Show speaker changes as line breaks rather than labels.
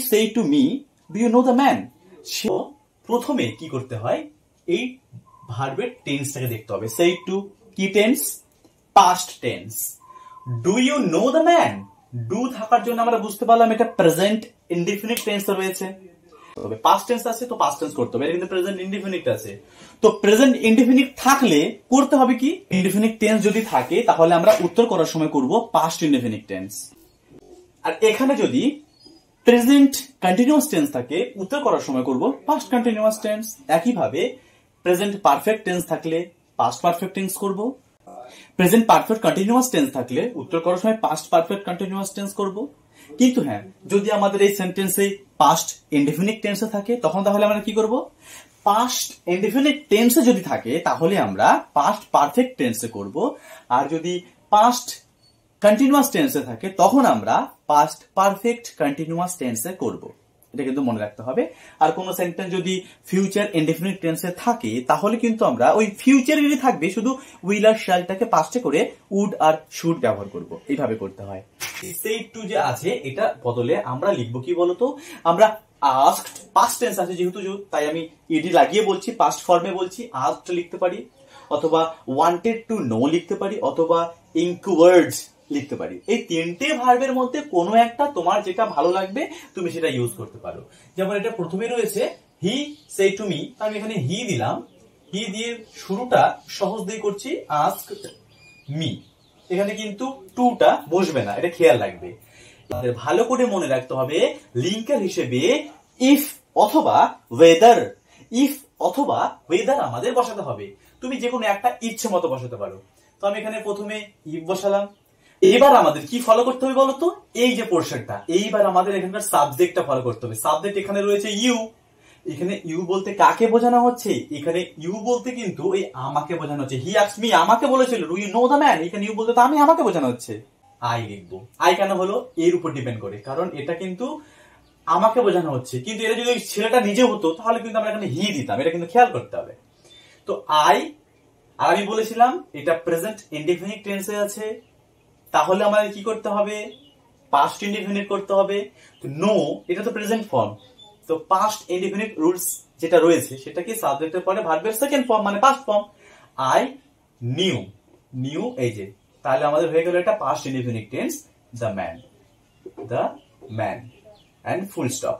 say to me, do you know the man? প্রথমে কি করতে হয়, এই ভার্বের টেন্সটাকে দেখতে হবে। say to কি tense, past tense. do you know the man, do থাকার জন্য আমরা বুঝতে পারলাম এটা প্রেজেন্ট ইনডিফিনিট টেন্স রয়েছে, তবে পাস্ট টেন্স আছে তো পাস্ট টেন্স করতে হবে, এটা কিন্তু প্রেজেন্ট ইনডিফিনিট আছে। তো প্রেজেন্ট ইনডিফিনিট থাকলে করতে হবে কি, ইনডিফিনিট টেন্স যদি থাকে তাহলে আমরা উত্তর করার সময় করব পাস্ট ইনডিফিনিট টেন্স। আর এখানে যদি প্রেজেন্ট কন্টিনিউয়াস টেন্স থাকে উত্তর করার সময় করব পাস্ট কন্টিনিউয়াস টেন্স। একইভাবে প্রেজেন্ট পারফেক্ট টেন্স থাকলে পাস্ট পারফেক্ট টেন্স করব, প্রেজেন্ট পারফেক্ট কন্টিনিউয়াস টেন্স থাকলে উত্তর করার সময় পাস্ট পারফেক্ট কন্টিনিউয়াস টেন্স করব। কিন্তু হ্যাঁ, যদি আমাদের এই সেন্টেন্সে পাস্ট ইনডিফিনিট টেন্সে থাকে তখন তাহলে আমরা কি করব, পাস্ট ইনডিফিনিট টেন্সে যদি থাকে তাহলে আমরা পাস্ট পারফেক্ট টেন্সে করব, আর যদি পাস্ট কন্টিনিউয়াস টেন্সে থাকে তখন আমরা পাস্ট পারফেক্ট কন্টিনিউয়াস টেন্সে করব। এটা কিন্তু মনে রাখতে হবে। আর কোন সেন্টেন্স যদি ফিউচার ইনডিফিনিট টেন্সে থাকে তাহলে কিন্তু আমরা ওই ফিউচারেরই থাকবে, শুধু উইল আর শ্যালটাকে পাস্টে করে উড আর শুড ব্যবহার করব। এইভাবে করতে হয়। সেই টু যে আছে এটা বদলে আমরা লিখবো কি বলতো, আমরা আস্কড, পাস্ট টেন্স আছে যেহেতু তাই আমি ইডি লাগিয়ে বলছি, পাস্ট ফর্মে বলছি, আস্কড লিখতে পারি, অথবা ওয়ান্টেড টু নো লিখতে পারি, অথবা ইনকোয়ার্ডস লিখতে পারি। এই তিনটে ভার্বের মধ্যে কোনো একটা তোমার যেটা ভালো লাগবে তুমি সেটা ইউজ করতে পারো। যেমন এটা প্রথমে রয়েছে হি সে টু মি, আমি এখানে হি দিলাম, হি দিয়ে শুরুটা সহজ দিয়ে করছি আস্কড মি, এখানে কিন্তু টুটা বসবে না, এটা খেয়াল রাখবে। ভালো করে মনে রাখতে হবে লিঙ্কার হিসেবে ইফ অথবা ওয়েদার, ইফ অথবা ওয়েদার আমাদের বসাতে হবে। তুমি যে কোনো একটা ইচ্ছে মতো বসাতে পারো। তো আমি এখানে প্রথমে ইফ বসালাম। এবার আমাদের কি ফলো করতে হবে বলতো, এই যে পোর্শনটা, এইবার আমাদের এখানকার সাবজেক্টটা ফলো করতে হবে। সাবজেক্ট এখানে রয়েছে ইউ, এখানে ইউ বলতে কাকে বোঝানো হচ্ছে, এখানে ইউ বলতে কিন্তু এই আমাকে বোঝানো হচ্ছে। হি আস্কড মি, আমাকে বলেছিল do you know the man, এখানে ইউ বলতে তো আমি আমাকে বোঝানো হচ্ছে। আই লিখবো। আই কেন হলো, এর উপর ডিপেন্ড করে, কারণ এটা কিন্তু আমাকে বোঝানো হচ্ছে, কিন্তু এটা যদি ছেলেটা নিজে হতো তাহলে কিন্তু আমরা এখানে হি দিতাম, এটা কিন্তু খেয়াল করতে হবে। তো আই, আর আমি বলেছিলাম এটা প্রেজেন্ট ইনডিফিনিট টেন্সে আছে, তাহলে আমাদের কি করতে হবে, পাস্ট ইনডিফিনিট করতে হবে। তো নো এটা তো প্রেজেন্ট ফর্ম, তো পাস্ট ইনডিফিনিট রুলস যেটা রয়েছে সেটা কি সাবজেক্টের পরে ভার্বের সেকেন্ড ফর্ম মানে past form. I knew, knew এই যে, তাহলে আমাদের হয়ে গেল এটা past indefinite tense, the man, the man, and full stop.